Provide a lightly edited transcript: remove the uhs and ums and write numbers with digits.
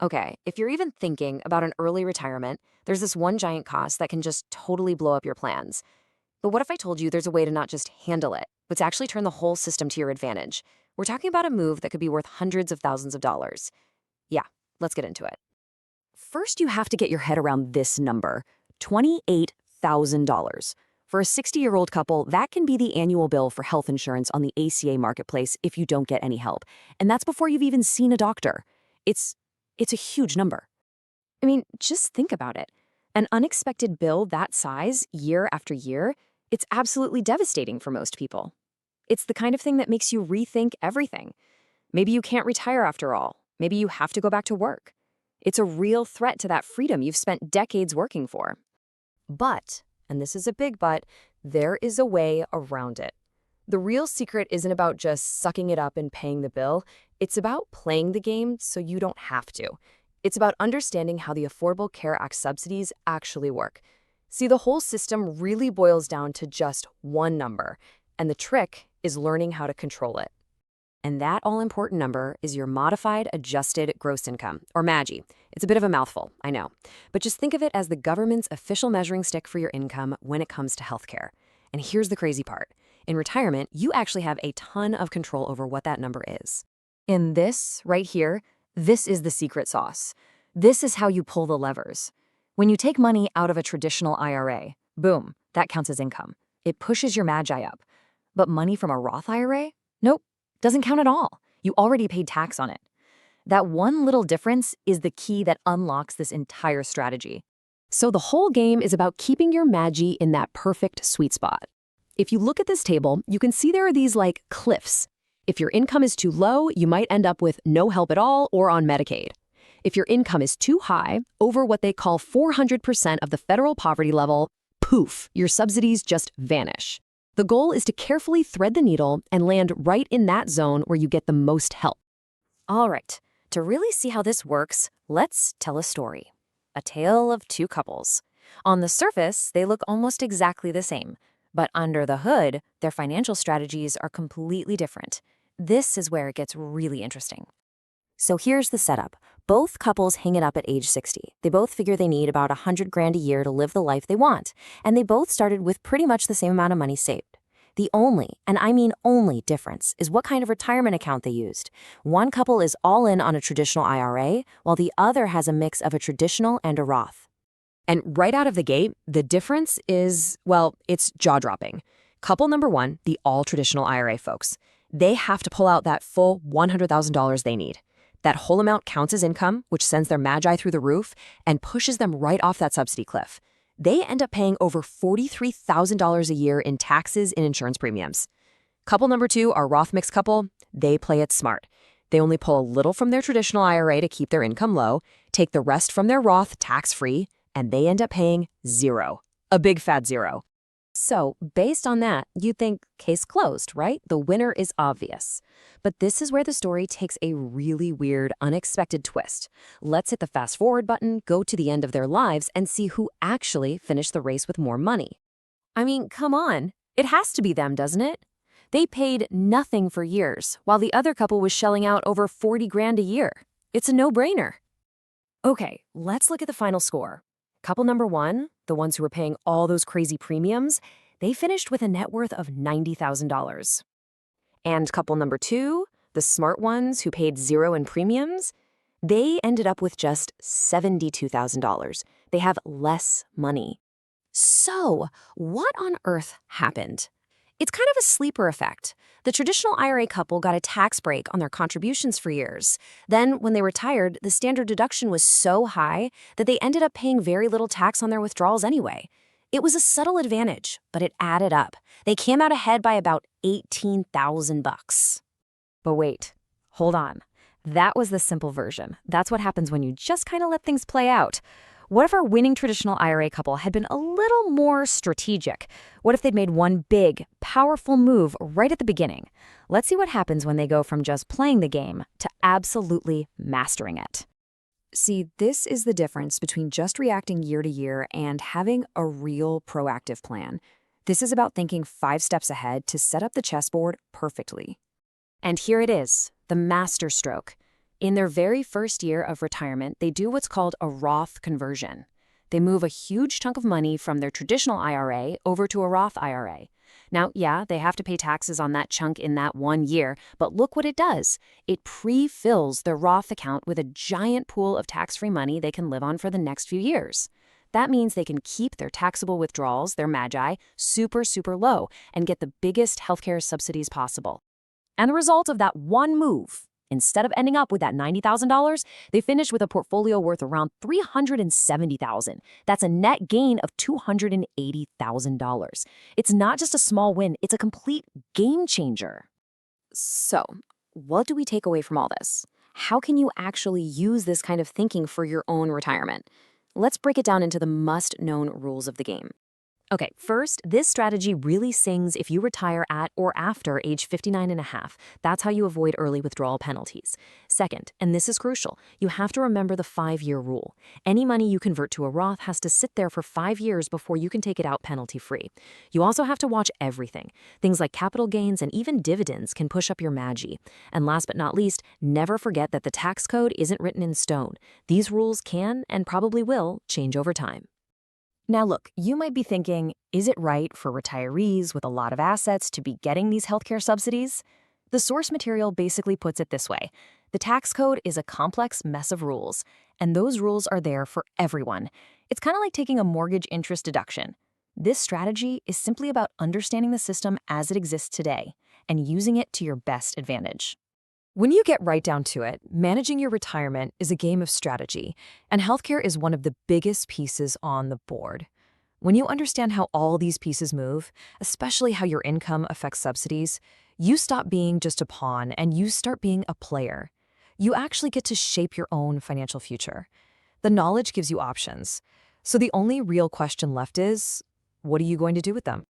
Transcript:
Okay, if you're even thinking about an early retirement, there's this one giant cost that can just totally blow up your plans. But what if I told you there's a way to not just handle it, but to actually turn the whole system to your advantage? We're talking about a move that could be worth hundreds of thousands of dollars. Yeah, let's get into it. First, you have to get your head around this number, $28,000. For a 60-year-old couple, that can be the annual bill for health insurance on the ACA marketplace if you don't get any help. And that's before you've even seen a doctor. It's it's a huge number. I mean, just think about it. An unexpected bill that size, year after year, it's absolutely devastating for most people. It's the kind of thing that makes you rethink everything. Maybe you can't retire after all. Maybe you have to go back to work. It's a real threat to that freedom you've spent decades working for. But, and this is a big but, there is a way around it. The real secret isn't about just sucking it up and paying the bill. It's about playing the game so you don't have to. It's about understanding how the Affordable Care Act subsidies actually work. See, the whole system really boils down to just one number, and the trick is learning how to control it. And that all-important number is your Modified Adjusted Gross Income, or MAGI. It's a bit of a mouthful, I know. But just think of it as the government's official measuring stick for your income when it comes to healthcare. And here's the crazy part. In retirement, you actually have a ton of control over what that number is. In this, right here, this is the secret sauce. This is how you pull the levers. When you take money out of a traditional IRA, boom, that counts as income. It pushes your MAGI up. But money from a Roth IRA? Nope, doesn't count at all. You already paid tax on it. That one little difference is the key that unlocks this entire strategy. So the whole game is about keeping your MAGI in that perfect sweet spot. If you look at this table, you can see there are these like cliffs. If your income is too low, you might end up with no help at all or on Medicaid. If your income is too high, over what they call 400% of the federal poverty level, poof, your subsidies just vanish. The goal is to carefully thread the needle and land right in that zone where you get the most help. All right, to really see how this works, let's tell a story. A tale of two couples. On the surface, they look almost exactly the same, but under the hood, their financial strategies are completely different. This is where it gets really interesting. So here's the setup. Both couples hang it up at age 60. They both figure they need about $100,000 a year to live the life they want, and they both started with pretty much the same amount of money saved. The only, and I mean only, difference is what kind of retirement account they used. One couple is all in on a traditional IRA, while the other has a mix of a traditional and a Roth. And right out of the gate, the difference is, well, it's jaw-dropping. Couple number one, the all-traditional IRA folks. They have to pull out that full $100,000 they need. That whole amount counts as income, which sends their MAGI through the roof and pushes them right off that subsidy cliff. They end up paying over $43,000 a year in taxes and insurance premiums. Couple number two, our Roth mixed couple, they play it smart. They only pull a little from their traditional IRA to keep their income low, take the rest from their Roth tax-free, and they end up paying zero. A big fat zero. So, based on that, you'd think case closed, right? The winner is obvious. But this is where the story takes a really weird, unexpected twist. Let's hit the fast forward button, go to the end of their lives, and see who actually finished the race with more money. I mean, come on. It has to be them, doesn't it? They paid nothing for years, while the other couple was shelling out over $40,000 a year. It's a no-brainer. Okay, let's look at the final score. Couple number one, the ones who were paying all those crazy premiums, they finished with a net worth of $90,000. And couple number two, the smart ones who paid zero in premiums, they ended up with just $72,000. They have less money. So, what on earth happened? It's kind of a sleeper effect. The traditional IRA couple got a tax break on their contributions for years. Then, when they retired, the standard deduction was so high that they ended up paying very little tax on their withdrawals anyway. It was a subtle advantage, but it added up. They came out ahead by about $18,000. But wait, hold on. That was the simple version. That's what happens when you just kind of let things play out. What if our winning traditional IRA couple had been a little more strategic? What if they'd made one big, powerful move right at the beginning? Let's see what happens when they go from just playing the game to absolutely mastering it. See, this is the difference between just reacting year to year and having a real proactive plan. This is about thinking 5 steps ahead to set up the chessboard perfectly. And here it is, the master stroke. In their very first year of retirement, they do what's called a Roth conversion. They move a huge chunk of money from their traditional IRA over to a Roth IRA. Now, yeah, they have to pay taxes on that chunk in that 1 year, but look what it does. It pre-fills their Roth account with a giant pool of tax-free money they can live on for the next few years. That means they can keep their taxable withdrawals, their MAGI, super, super low and get the biggest healthcare subsidies possible. And the result of that one move, instead of ending up with that $90,000, they finish with a portfolio worth around $370,000. That's a net gain of $280,000. It's not just a small win, it's a complete game changer. So, what do we take away from all this? How can you actually use this kind of thinking for your own retirement? Let's break it down into the must-known rules of the game. Okay, first, this strategy really sings if you retire at or after age 59 and a half. That's how you avoid early withdrawal penalties. Second, and this is crucial, you have to remember the 5-year rule. Any money you convert to a Roth has to sit there for 5 years before you can take it out penalty-free. You also have to watch everything. Things like capital gains and even dividends can push up your MAGI. And last but not least, never forget that the tax code isn't written in stone. These rules can, and probably will, change over time. Now look, you might be thinking, is it right for retirees with a lot of assets to be getting these healthcare subsidies? The source material basically puts it this way. The tax code is a complex mess of rules, and those rules are there for everyone. It's kind of like taking a mortgage interest deduction. This strategy is simply about understanding the system as it exists today and using it to your best advantage. When you get right down to it, managing your retirement is a game of strategy, and healthcare is one of the biggest pieces on the board. When you understand how all these pieces move, especially how your income affects subsidies, you stop being just a pawn and you start being a player. You actually get to shape your own financial future. The knowledge gives you options. So the only real question left is, what are you going to do with them?